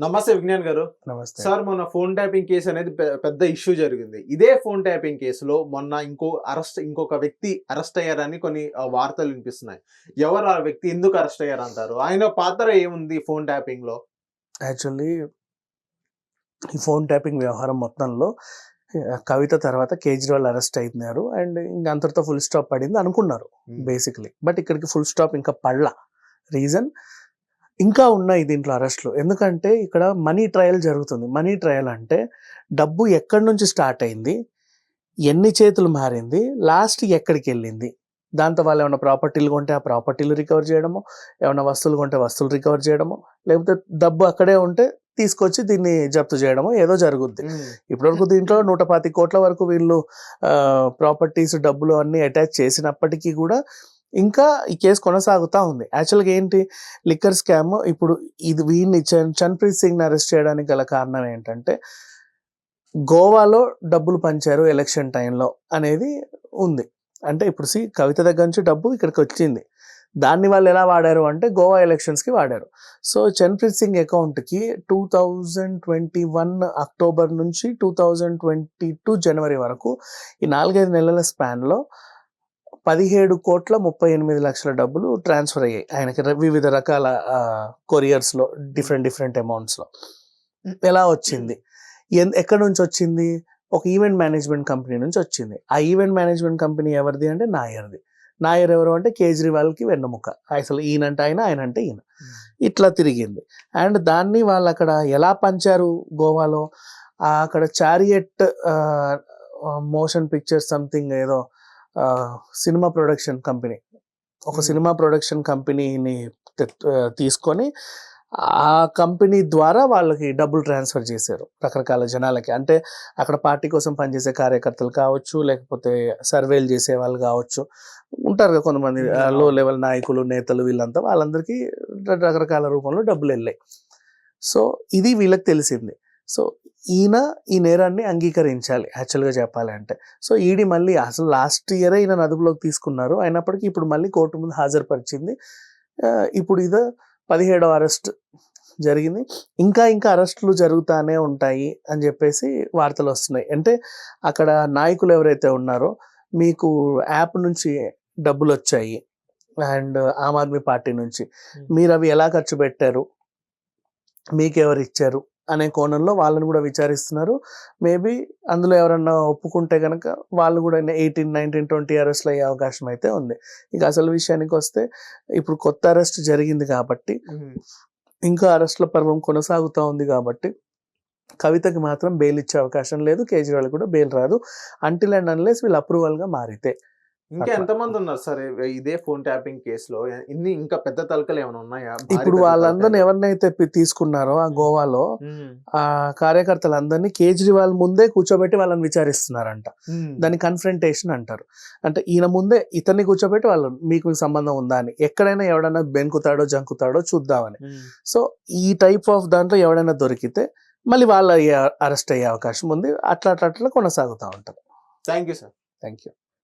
నమస్తే విజ్ఞాన్ గారు. నమస్తే. సార్ మొన్న ఫోన్ ట్యాపింగ్ కేసు అనేది పెద్ద ఇష్యూ జరిగింది. ఇదే ఫోన్ ట్యాపింగ్ కేసులో మొన్న ఇంకొక వ్యక్తి అరెస్ట్ అయ్యారని కొన్ని వార్తలు వినిపిస్తున్నాయి. ఎవరు ఆ వ్యక్తి? ఎందుకు అరెస్ట్ అయ్యారంటారు? ఆయన పాత్ర ఏముంది ఫోన్ ట్యాపింగ్ లో? యాక్చువల్లీ ఈ ఫోన్ ట్యాపింగ్ వ్యవహారం మొత్తంలో కవిత తర్వాత కేజ్రీవాల్ అరెస్ట్ అయినారు అండ్ ఇంకా అంతటితో ఫుల్ స్టాప్ పడింది అనుకున్నారు బేసిక్లీ. బట్ ఇక్కడికి ఫుల్ స్టాప్ ఇంకా పడలా. రీజన్ ఇంకా ఉన్నాయి దీంట్లో అరెస్టులు. ఎందుకంటే ఇక్కడ మనీ ట్రయల్ జరుగుతుంది. మనీ ట్రయల్ అంటే డబ్బు ఎక్కడి నుంచి స్టార్ట్ అయింది, ఎన్ని చేతులు మారింది, లాస్ట్ ఎక్కడికి వెళ్ళింది, దాంతో వాళ్ళు ఏమైనా ప్రాపర్టీలు కొంటే ఆ ప్రాపర్టీలు రికవర్ చేయడము, ఏమైనా వస్తువులు కొంటే వస్తువులు రికవర్ చేయడము, లేకపోతే డబ్బు అక్కడే ఉంటే తీసుకొచ్చి దీన్ని జప్తు చేయడము ఏదో జరుగుద్ది. ఇప్పటివరకు దీంట్లో 125 కోట్ల వరకు వీళ్ళు ప్రాపర్టీస్ డబ్బులు అన్ని అటాచ్ చేసినప్పటికీ కూడా ఇంకా ఈ కేసు కొనసాగుతూ ఉంది. యాక్చువల్గా ఏంటి, లిక్కర్ స్కామ్. ఇప్పుడు ఇది వీడిని చన్ప్రీత్ సింగ్ని అరెస్ట్ చేయడానికి గల కారణం ఏంటంటే గోవాలో డబ్బులు పంచారు ఎలక్షన్ టైంలో అనేది ఉంది. అంటే ఇప్పుడు కవిత దగ్గర నుంచి డబ్బు ఇక్కడికి వచ్చింది, దాన్ని వాళ్ళు ఎలా వాడారు అంటే గోవా ఎలక్షన్స్కి వాడారు. సో చన్ప్రీత్ సింగ్ అకౌంట్కి 2021 అక్టోబర్ నుంచి 2022 జనవరి వరకు ఈ 4-5 నెలల స్పాన్లో 17,38,00,000 డబ్బులు ట్రాన్స్ఫర్ అయ్యాయి ఆయనకి వివిధ రకాల కొరియర్స్లో డిఫరెంట్ అమౌంట్స్లో. ఎలా వచ్చింది, ఎక్కడి నుంచి వచ్చింది? ఒక ఈవెంట్ మేనేజ్మెంట్ కంపెనీ నుంచి వచ్చింది. ఆ ఈవెంట్ మేనేజ్మెంట్ కంపెనీ ఎవరిది అంటే నాయర్ది. నాయర్ ఎవరు అంటే కేజ్రీవాల్కి వెన్నెముక. అసలు ఈయనంటే ఆయనంటే ఈయన. ఇట్లా తిరిగింది. అండ్ దాన్ని వాళ్ళు అక్కడ ఎలా పంచారు గోవాలో, అక్కడ చారియట్ మోషన్ పిక్చర్స్ సంథింగ్ ఏదో సినిమా ప్రొడక్షన్ కంపెనీ, ఒక సినిమా ప్రొడక్షన్ కంపెనీని తీసుకొని ఆ కంపెనీ ద్వారా వాళ్ళకి డబ్బులు ట్రాన్స్ఫర్ చేశారు రకరకాల జనాలకి. అంటే అక్కడ పార్టీ కోసం పనిచేసే కార్యకర్తలు కావచ్చు, లేకపోతే సర్వేలు చేసే వాళ్ళు కావచ్చు, ఉంటారు కదా కొంతమంది లో లెవెల్ నాయకులు, నేతలు, వీళ్ళంతా వాళ్ళందరికీ రకరకాల రూపంలో డబ్బులు వెళ్ళాయి. సో ఇది వీళ్ళకి తెలిసింది. సో ఈయన ఈ నేరాన్ని అంగీకరించాలి యాక్చువల్గా చెప్పాలంటే. సో ఈడీ మళ్ళీ అసలు లాస్ట్ ఇయరే ఈయన అదుపులోకి తీసుకున్నారు, అయినప్పటికీ ఇప్పుడు మళ్ళీ కోర్టు ముందు హాజరుపరిచింది. ఇప్పుడు ఇదో 17వ అరెస్ట్ జరిగింది. ఇంకా అరెస్టులు జరుగుతూనే ఉంటాయి అని చెప్పేసి వార్తలు వస్తున్నాయి. అంటే అక్కడ నాయకులు ఎవరైతే ఉన్నారో, మీకు యాప్ నుంచి డబ్బులు వచ్చాయి అండ్ ఆమ్ ఆద్మీ పార్టీ నుంచి, మీరు అవి ఎలా ఖర్చు పెట్టారు, మీకెవరు ఇచ్చారు అనే కోణంలో వాళ్ళని కూడా విచారిస్తున్నారు. మేబీ అందులో ఎవరన్నా ఒప్పుకుంటే కనుక వాళ్ళు కూడా 18, 19, 20 అరెస్ట్లు అయ్యే అవకాశం అయితే ఉంది. ఇక అసలు విషయానికి వస్తే ఇప్పుడు కొత్త అరెస్ట్ జరిగింది కాబట్టి, ఇంకా అరెస్టుల పర్వం కొనసాగుతూ ఉంది కాబట్టి కవితకి మాత్రం బెయిల్ ఇచ్చే అవకాశం లేదు, కేజ్రీవాల్ కూడా బెయిల్ రాదు అంటిల్ అండ్ అన్లెస్ వీళ్ళు అప్రూవల్గా మారితే. ఇంకా ఎంతమంది ఉన్నారు సరే ఇదే ఫోన్ ట్యాపింగ్ కేసులో? ఇంకా పెద్ద తలకలు ఏమైనా ఉన్నాయా? ఇప్పుడు వాళ్ళందరిని ఎవరినైతే తీసుకున్నారో ఆ గోవాలో ఆ కార్యకర్తలందరినీ కేజ్రీవాల్ ముందే కూర్చోబెట్టి వాళ్ళని విచారిస్తున్నారంట. దాన్ని కన్ఫ్రంటేషన్ అంటారు. అంటే ఈయన ముందే ఇతన్ని కూర్చోబెట్టి వాళ్ళు మీకు సంబంధం ఉందా అని, ఎక్కడైనా ఎవడైనా బెంకుతాడో జంకుతాడో చూద్దామని. సో ఈ టైప్ ఆఫ్ దాంట్లో ఎవడైనా దొరికితే మళ్ళీ వాళ్ళు అరెస్ట్ అయ్యే అవకాశం ఉంది. అట్లా కొనసాగుతూ ఉంటారు. Thank you sir. Thank you.